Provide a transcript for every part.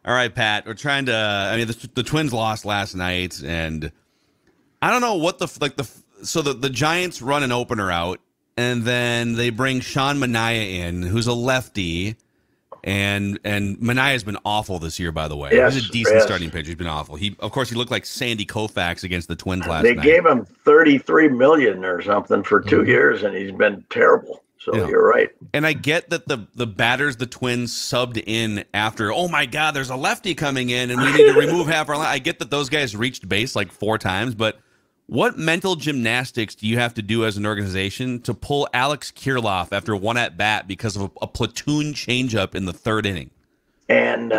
All right, Pat. We're trying to. I mean, the Twins lost last night, and I don't know what So the Giants run an opener out, and then they bring Sean Manaea in, who's a lefty, and Manaea's been awful this year. By the way, Yes, he's a decent starting pitcher. He's been awful. Of course, he looked like Sandy Koufax against the Twins last night. They gave him $33 million or something for 2 years, and he's been terrible. So you're right. And I get that the batters the Twins subbed in after, oh my God, there's a lefty coming in and we need to remove half our line. I get that those guys reached base like 4 times, but what mental gymnastics do you have to do as an organization to pull Alex Kirilloff after 1 at-bat because of a platoon changeup in the 3rd inning? And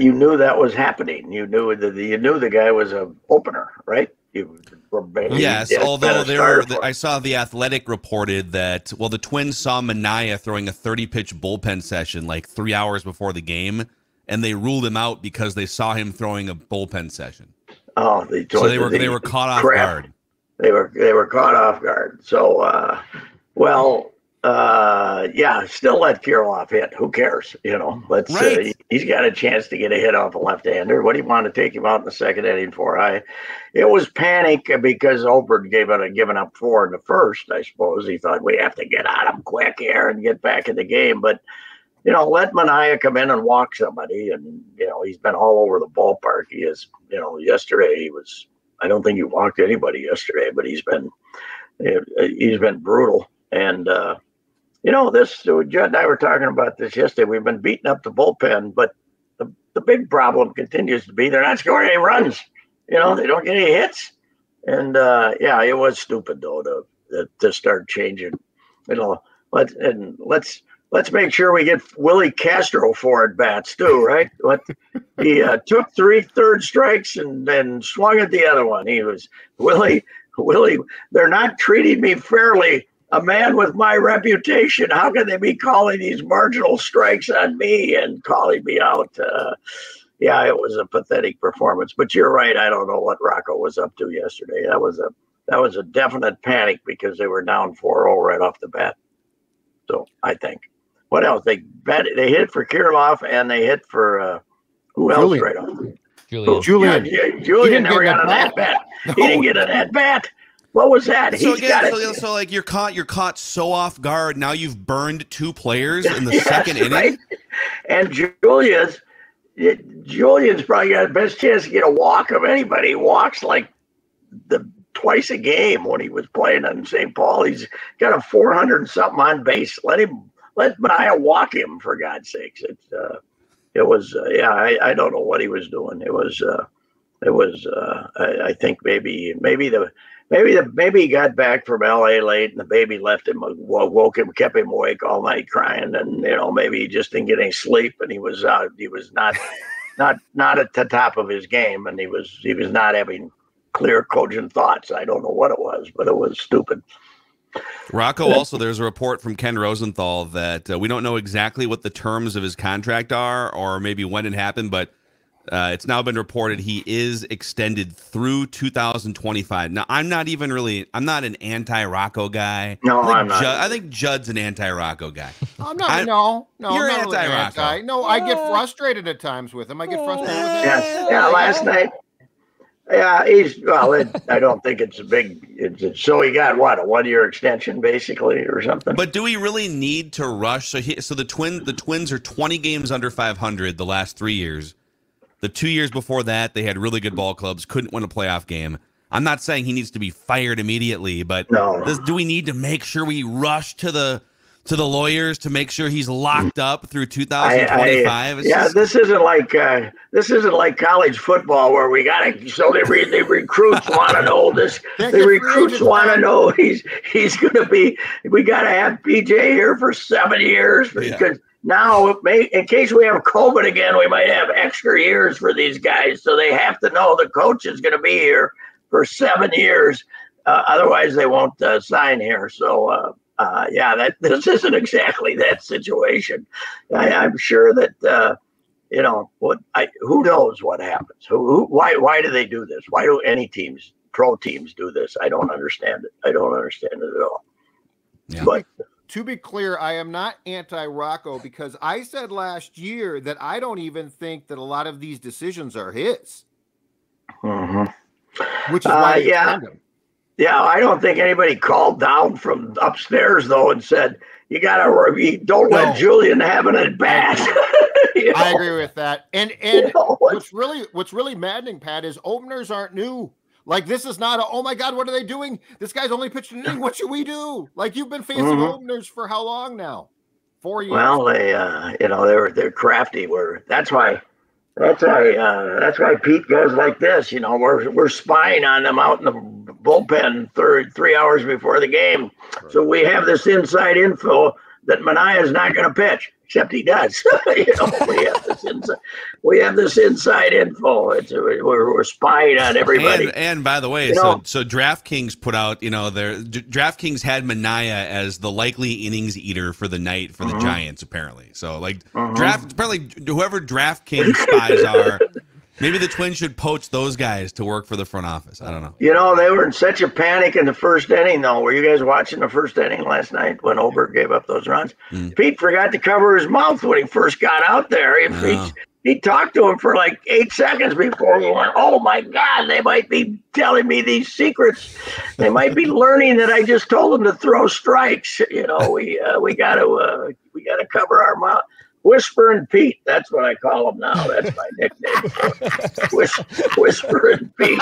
you knew that was happening. You knew the guy was an opener, right? Yes, although I saw The Athletic reported that, the Twins saw Manaea throwing a 30-pitch bullpen session like 3 hours before the game, and they ruled him out because they saw him throwing a bullpen session. Oh, they were caught off guard. They were caught off guard. So, still let Kirilloff hit. Who cares? Let's. Right. He's got a chance to get a hit off a left-hander. What do you want to take him out in the 2nd inning for? It was panic because Oberg given up 4 in the 1st. I suppose he thought we have to get on him quick here and get back in the game. But let Manaea come in and walk somebody, and he's been all over the ballpark. He is. Yesterday he was. I don't think he walked anybody yesterday, but he's been brutal. And Judd and I were talking about this yesterday. We've been beating up the bullpen, but the big problem continues to be they're not scoring any runs. They don't get any hits. And it was stupid though to start changing. Let's make sure we get Willie Castro 4 at bats too, right? He took 3 third strikes and then swung at the other one. He was Willie. They're not treating me fairly. A man with my reputation, how can they be calling these marginal strikes on me and calling me out? It was a pathetic performance. But you're right. I don't know what Rocco was up to yesterday. That was a definite panic because they were down 4-0 right off the bat. So I think. What else? They hit for Kirilloff and they hit for who else Julian. right off? Julian never got an at-bat. He didn't get an at-bat. What was that? So you're caught so off guard. Now you've burned 2 players in the 2nd inning. Right? And Julian's probably got the best chance to get a walk of anybody. He walks like twice a game when he was playing in St. Paul. He's got a 400 and something on base. Let Manaea walk him, for God's sakes. I don't know what he was doing. I think maybe he got back from LA late and the baby left him, woke him, kept him awake all night crying, and maybe he just didn't get any sleep and he was not at the top of his game, and he was not having clear, cogent thoughts. I don't know what it was, but it was stupid. Rocco, also, there's a report from Ken Rosenthal that we don't know exactly what the terms of his contract are or maybe when it happened, but it's now been reported he is extended through 2025. Now, I'm not an anti-Rocco guy. No, I'm not. I think Judd's an anti-Rocco guy. I'm not. No, you're I'm not anti-Rocco. No, I get frustrated at times with him. Yes. Yeah, last night. Yeah, I don't think it's a big. So he got what, a 1-year extension basically or something. But do we really need to rush? So the Twins are 20 games under 500 the last 3 years. The 2 years before that, they had really good ball clubs, couldn't win a playoff game. I'm not saying he needs to be fired immediately, but do we need to make sure we rush to the lawyers to make sure he's locked up through 2025? This isn't like college football where we got to. So the recruits want to know this. The recruits want to know he's going to be. We got to have PJ here for 7 years because. Now, in case we have COVID again, we might have extra years for these guys. So they have to know the coach is going to be here for 7 years. Otherwise, they won't sign here. So, this isn't exactly that situation. I'm sure that, who knows what happens? Why do they do this? Why do any pro teams do this? I don't understand it. I don't understand it at all. Yeah. But to be clear, I am not anti-Rocco because I said last year that I don't even think that a lot of these decisions are his. Which is why they extend him. Yeah, I don't think anybody called down from upstairs though and said don't let Julian have an at bat. I agree with that. And what's really maddening, Pat, is openers aren't new. Like, this is not oh my God, what are they doing? This guy's only pitched an inning. What should we do? Like, you've been facing openers for how long now? 4 years. Well, they're crafty. That's why Pete goes like this. We're spying on them out in the bullpen 3 hours before the game. Right. So we have this inside info that Manaea's not going to pitch, except he does. we have this inside info. We're spying on everybody. And by the way, so DraftKings put out, DraftKings had Manaea as the likely innings eater for the night for the Giants, apparently. So apparently whoever DraftKings spies are. Maybe the Twins should poach those guys to work for the front office. I don't know. They were in such a panic in the first inning, though. Were you guys watching the first inning last night when Oberg gave up those runs? Pete forgot to cover his mouth when he first got out there. He talked to him for like 8 seconds before he went, oh, my God, they might be telling me these secrets. They might be learning that I just told them to throw strikes. We got to cover our mouth. Whispering Pete, that's what I call him now. That's my nickname. Whispering Pete.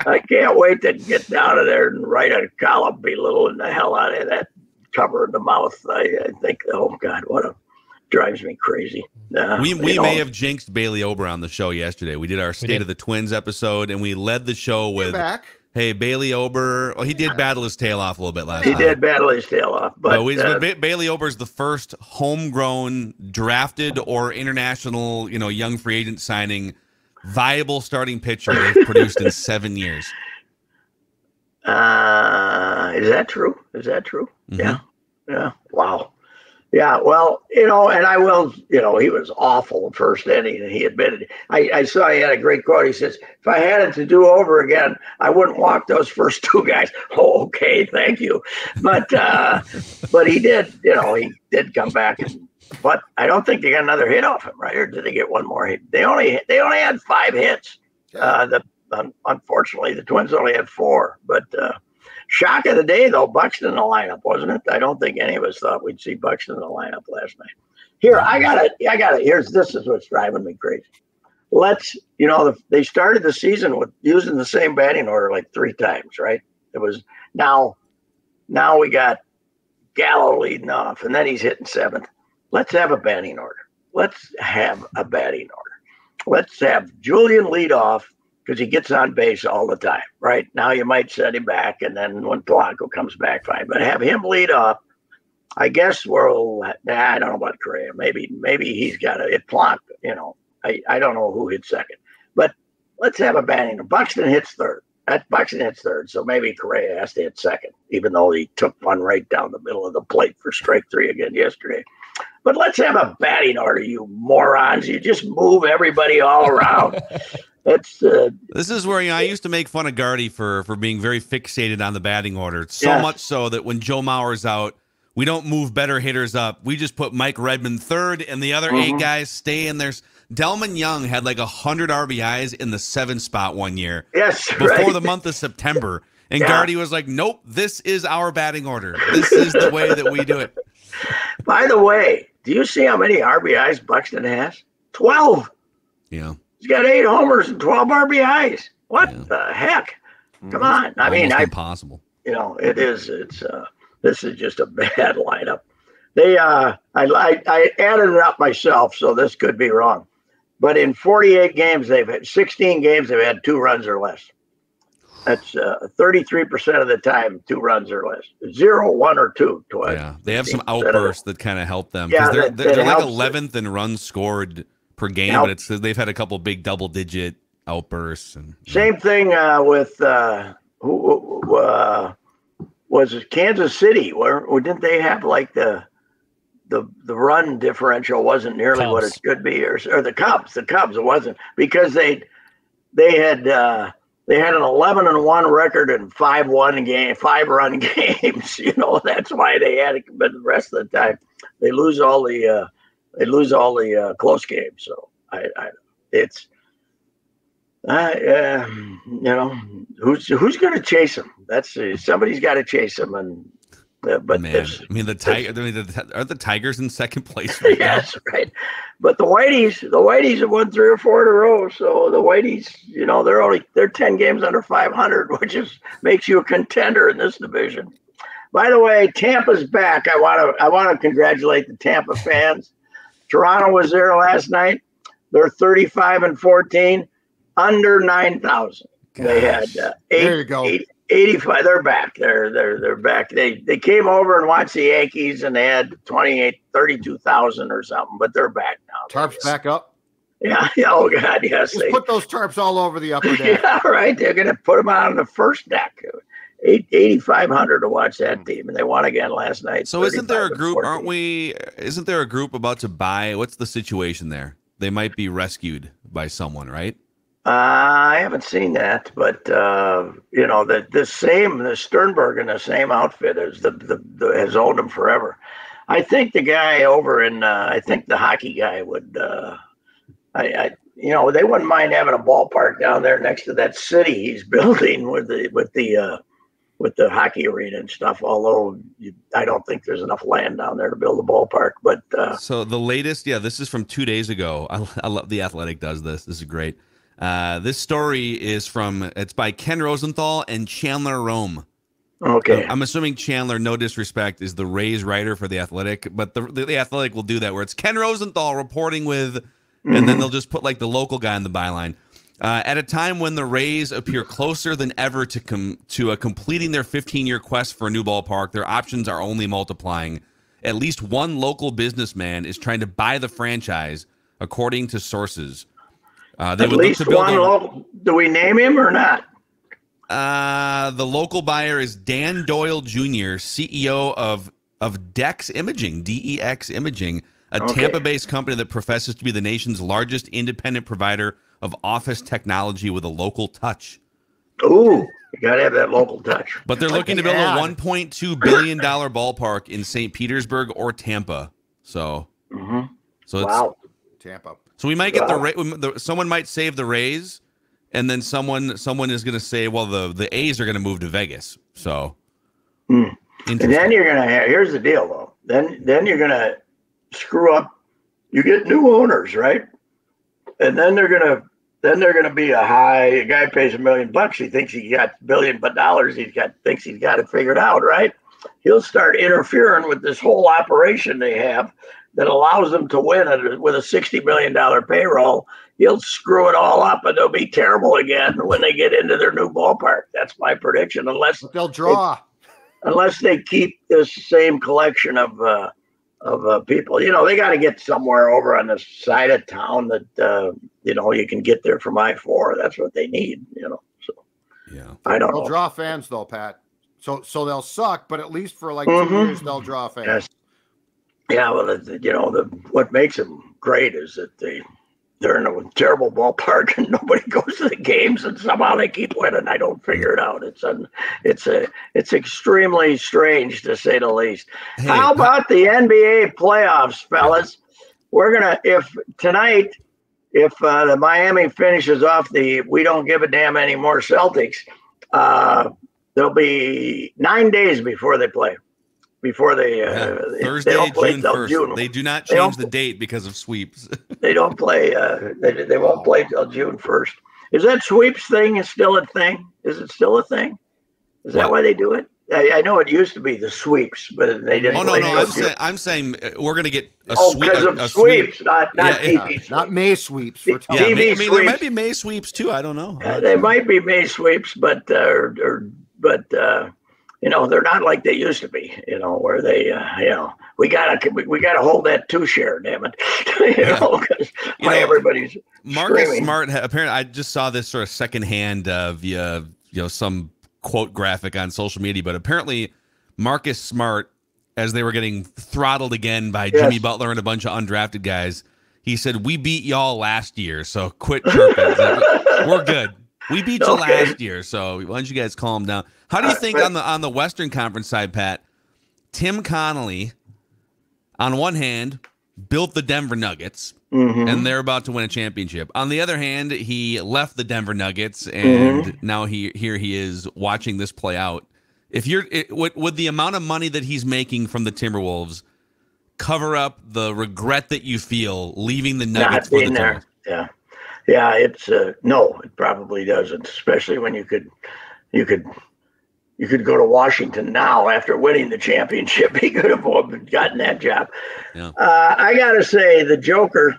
I can't wait to get down to there and write a column belittling the hell out of that cover in the mouth. I think, oh God, drives me crazy. We may have jinxed Bailey Ober on the show yesterday. We did our State of the Twins episode, and we led the show with, hey, Bailey Ober. Well, he did battle his tail off a little bit last time. He did battle his tail off. But Bailey Ober's the first homegrown, drafted, or international, young free agent signing, viable starting pitcher they've produced in 7 years. Is that true? Mm-hmm. Yeah. Wow. Yeah, well, and I will, he was awful the first inning, and he admitted it. I saw he had a great quote. He says, if I had it to do over again, I wouldn't walk those first two guys. Oh, okay, thank you. But he did, he did come back. But I don't think they got another hit off him, right? Or did they get one more hit? They only had 5 hits. Unfortunately, the Twins only had 4. But shock of the day, though, Buxton in the lineup, wasn't it? I don't think any of us thought we'd see Buxton in the lineup last night. Here, I got it. This is what's driving me crazy. They started the season with using the same batting order like 3 times, right? It was now we got Gallo leading off, and then he's hitting 7th. Let's have a batting order. Let's have Julian lead off, because he gets on base all the time, right? Now you might set him back, and then when Polanco comes back, fine. But have him lead off. I guess I don't know about Correa. Maybe he's got to hit Polanco. I don't know who hits second. But let's have a batting. Buxton hits third. So maybe Correa has to hit second, even though he took one right down the middle of the plate for strike 3 again yesterday. But let's have a batting order, you morons. You just move everybody all around. This is where I used to make fun of Gardy for being very fixated on the batting order. So much so that when Joe Mauer's out, we don't move better hitters up. We just put Mike Redmond third, and the other 8 guys stay in there. Delman Young had like 100 RBIs in the 7 spot one year. Yes, before the month of September. And Gardy was like, nope, this is our batting order. This is the way that we do it. By the way, do you see how many RBIs Buxton has? 12. Yeah. He's got 8 homers and 12 RBIs. What the heck? Come on. I mean, impossible. It is. This is just a bad lineup. I added it up myself, so this could be wrong. But in 48 games, 16 games, they've had 2 runs or less. That's 33% of the time, 2 runs or less. 0, 1, or 2 twice. Yeah, they have some outbursts that kind of help them. Yeah, they're like 11th in runs scored per game, but they've had a couple big double-digit outbursts. And same thing with was it Kansas City? Or didn't they have like the run differential wasn't nearly Cubs. What it should be, or the Cubs? The Cubs, it wasn't, because they had They had an 11-1 record in 5-run games. That's why they had it. But the rest of the time, they lose all the close games. So it's who's going to chase them? Somebody's got to chase them. And but man, are the Tigers in second place? Right yes, now? Right. But the Whiteys have won 3 or 4 in a row. So the Whiteys, they're 10 games under 500, which makes you a contender in this division. By the way, Tampa's back. I want to congratulate the Tampa fans. Toronto was there last night. They're 35-14, under 9,000. They had there you go. 85. They're back. They're back. They came over and watched the Yankees, and they had 32,000 or something. But they're back now. Tarps back up. Yeah. Oh God. Yes. Just put those tarps all over the upper deck. Yeah. Right. They're going to put them out on the first deck. 8,500 to watch that team, and they won again last night. So isn't there a group? Isn't there a group about to buy? What's the situation there? They might be rescued by someone, right? I haven't seen that, but the Sternberg in the same outfit as has owned them forever. I think the guy over in I think the hockey guy would they wouldn't mind having a ballpark down there next to that city he's building with the hockey arena and stuff. Although I don't think there's enough land down there to build a ballpark. But so the latest, this is from 2 days ago. I love The Athletic does this. This is great. This story is it's by Ken Rosenthal and Chandler Rome. Okay. I'm assuming Chandler, no disrespect, is the Rays writer for The Athletic, but the Athletic will do that where it's Ken Rosenthal reporting with, and then they'll just put like the local guy in the byline. At a time when the Rays appear closer than ever to completing their 15-year quest for a new ballpark, their options are only multiplying. At least one local businessman is trying to buy the franchise, according to sources. At least one local. Do we name him or not? The local buyer is Dan Doyle Jr., CEO of Dex Imaging, DEX Imaging, a Tampa-based company that professes to be the nation's largest independent provider of office technology with a local touch. Ooh, you got to have that local touch. But they're looking to build a $1.2 billion ballpark in St. Petersburg or Tampa. So, Wow. Tampa. So we might get someone might save the Rays, and then someone is going to say, well, the A's are going to move to Vegas. So, and then you're going to here's the deal though. Then you're going to screw up. You get new owners, right? And then they're going to be a guy pays $1 million. He thinks he got $1 billion dollars. Thinks he's got it figured out, right? He'll start interfering with this whole operation they have that allows them to win with a $60 million payroll. He'll screw it all up, and they'll be terrible again when they get into their new ballpark. That's my prediction, unless they'll draw. Unless they keep this same collection of people. They got to get somewhere over on the side of town that you can get there from I-4. That's what they need. So yeah, I don't know. They'll draw fans though, Pat. So they'll suck, but at least for like 2 years they'll draw fans. Yes. Yeah, well, what makes them great is that they're in a terrible ballpark and nobody goes to the games, and somehow they keep winning. I don't figure it out. It's extremely strange to say the least. Hey, how about the NBA playoffs, fellas? We're gonna if the Miami finishes off the we don't give a damn anymore Celtics, there'll be 9 days before they play. Before Thursday, they don't play June 1st. June. They do not change the date because of sweeps. They don't play. They won't play till June 1st. Is that sweeps thing still a thing? Is it still a thing? Is that why they do it? I know it used to be the sweeps, but they didn't. Oh no! I'm saying we're going to get a sweep. Because of sweeps, not TV sweeps. Not May sweeps. TV sweeps. There might be May sweeps too. I don't know. They might be May sweeps, but they're not like they used to be, where they, we gotta hold that 2-share, damn it. Everybody's Marcus screaming. Smart. Apparently, I just saw this sort of secondhand via, some quote graphic on social media, but apparently Marcus Smart, as they were getting throttled again by Jimmy Butler and a bunch of undrafted guys, he said, "We beat y'all last year, so quit chirping." We're good. We beat you last year, so why don't you guys calm down? How do you think on the Western Conference side, Pat? Tim Connolly, on one hand, built the Denver Nuggets, and they're about to win a championship. On the other hand, he left the Denver Nuggets, and now here he is watching this play out. If would the amount of money that he's making from the Timberwolves cover up the regret that you feel leaving the Nuggets for the Timberwolves? Yeah. It's no, it probably doesn't. Especially when you could go to Washington now after winning the championship. He could have gotten that job. Yeah. I gotta say, the Joker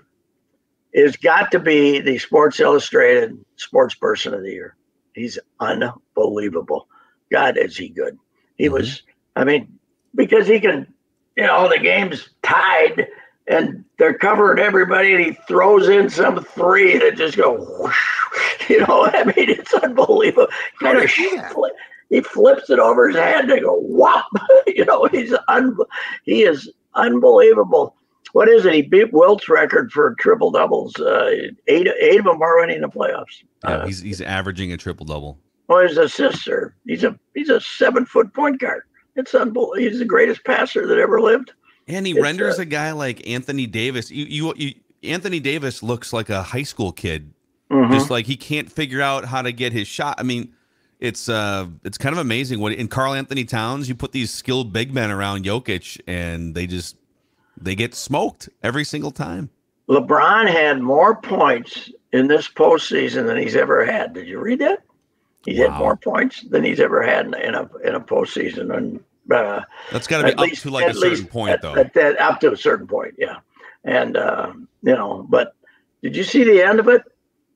has got to be the Sports Illustrated Sports Person of the Year. He's unbelievable. God, is he good? He was. I mean, because he can. The game's tied and they're covering everybody, and he throws in some three that just go whoosh. I mean, it's unbelievable. He flips it over his head and they go whop. He is unbelievable. What is it? He beat Wilt's record for triple doubles. Eight of them are winning the playoffs. Yeah, he's averaging a triple double. Well, his assists are. He's a 7-foot point guard. It's unbelievable. He's the greatest passer that ever lived. And he renders a guy like Anthony Davis. Anthony Davis looks like a high school kid, just like he can't figure out how to get his shot. I mean, it's kind of amazing. In Karl Anthony Towns, you put these skilled big men around Jokic, and they get smoked every single time. LeBron had more points in this postseason than he's ever had. Did you read that? He had more points than he's ever had in a postseason, and that's got to be up to like a certain point, though. Up to a certain point, yeah. And but did you see the end of it?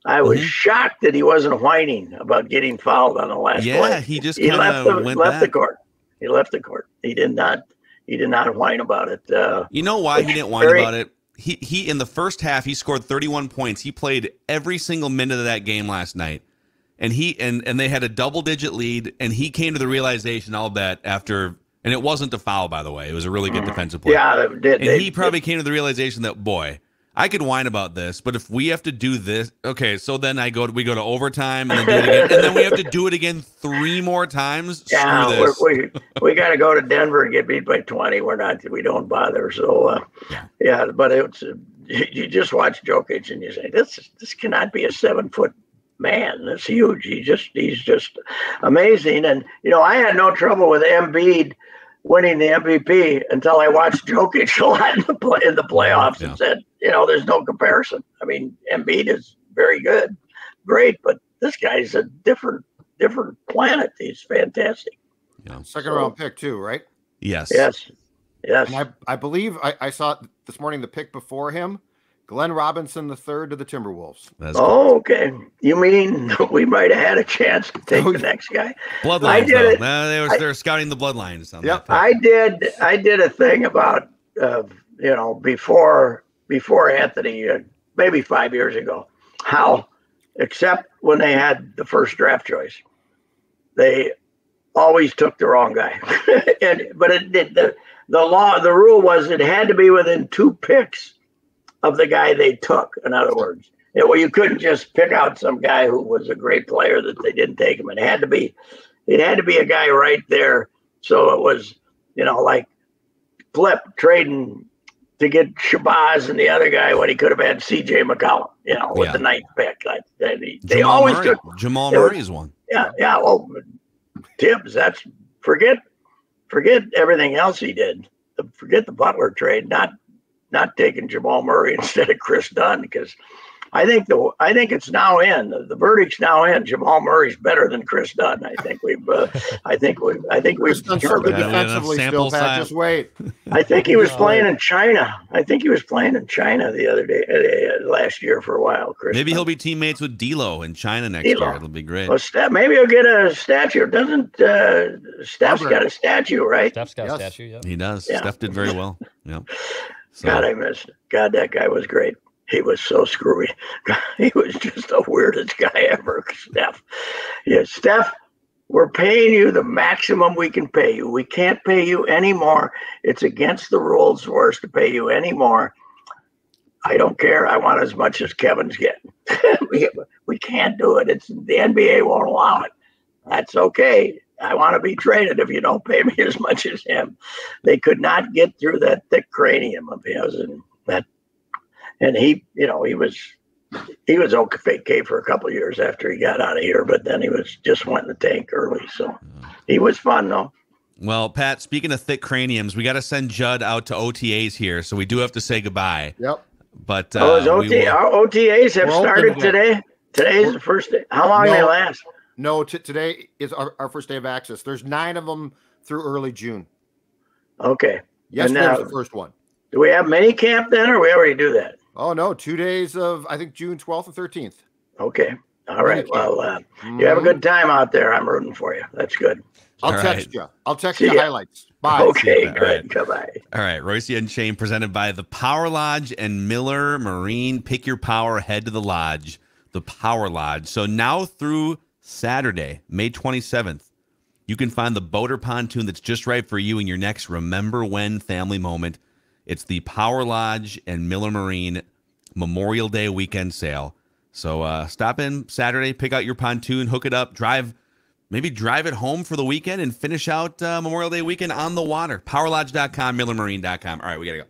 I was shocked that he wasn't whining about getting fouled on the last play. Yeah, he just left the court. He left the court. He did not whine about it. You know why he didn't whine about it? He in the first half he scored 31 points. He played every single minute of that game last night. And they had a double-digit lead, and he came to the realization, I'll bet, after, and it wasn't a foul, by the way. It was a really good defensive play. Yeah, he probably came to the realization that, boy, I could whine about this, but if we have to do this, okay, so then we go to overtime, and then do it again, and then we have to do it again 3 more times. Yeah, Screw this. we got to go to Denver and get beat by 20. We don't bother. So but it's you just watch Jokic and you say this cannot be a 7-foot. Man, that's huge. He's just amazing. And I had no trouble with Embiid winning the MVP until I watched Jokic a lot in the playoffs and said, there's no comparison. I mean, Embiid is very good, great, but this guy's a different planet. He's fantastic. Yeah. Second round pick too, right? Yes. And I believe I saw this morning the pick before him. Glenn Robinson III to the Timberwolves. Okay. You mean we might have had a chance to take the next guy? Bloodlines, they're scouting the bloodlines. Yep. I did a thing about before Anthony, maybe 5 years ago, how except when they had the first draft choice, they always took the wrong guy. The rule was it had to be within 2 picks of the guy they took. In other words, you couldn't just pick out some guy who was a great player that they didn't take him. It had to be a guy right there. So it was, like Flip trading to get Shabazz and the other guy when he could have had C.J. McCollum, with the 9th pick. They always took Jamal Murray is one. Yeah. Well, Tibbs, that's forget everything else he did. Forget the Butler trade. Not taking Jamal Murray instead of Chris Dunn, because I think it's now in. The verdict's now in. Jamal Murray's better than Chris Dunn. I think we've Chris Dunn's certainly defensively still, Pat. Just wait. I think he was playing in China. The other day, last year for a while. Chris maybe Dunn. He'll be teammates with D'Lo in China next year. It'll be great. Well, maybe he'll get a statue. Doesn't Steph's got a statue, right? Steph's got a statue. Yeah, he does. Yeah. Steph did very well. Yeah. So. God, I missed it. God, that guy was great. He was so screwy. He was just the weirdest guy ever, Steph. Yeah, Steph, we're paying you the maximum we can pay you. We can't pay you any more. It's against the rules for us to pay you any more. I don't care. I want as much as Kevin's getting. we can't do it. It's the NBA won't allow it. That's okay. I want to be traded if you don't pay me as much as him. They could not get through that thick cranium of his, and he was okay for a couple of years after he got out of here, but then he was just went in the tank early. So he was fun though. Well, Pat, speaking of thick craniums, we got to send Judd out to OTAs here, so we do have to say goodbye. Yep. But our OTAs have started today. Today's the first day. How long they last? No, today is our first day of access. There's 9 of them through early June. Okay. Yesterday was the first one. Do we have mini camp then, or we already do that? Oh, no. 2 days of, I think, June 12th and 13th. Okay. All right. Well, you have a good time out there. I'm rooting for you. That's good. I'll text you. I'll text you highlights. Bye. Okay, good. Goodbye. All right. Royce Unchained presented by the Power Lodge and Miller Marine. Pick your power. Head to the lodge, the Power Lodge. So now through Saturday, May 27th, you can find the boat or pontoon that's just right for you in your next Remember When family moment. It's the Power Lodge and Miller Marine Memorial Day weekend sale. So stop in Saturday, pick out your pontoon, hook it up, maybe drive it home for the weekend and finish out Memorial Day weekend on the water. PowerLodge.com, MillerMarine.com. All right, we got to go.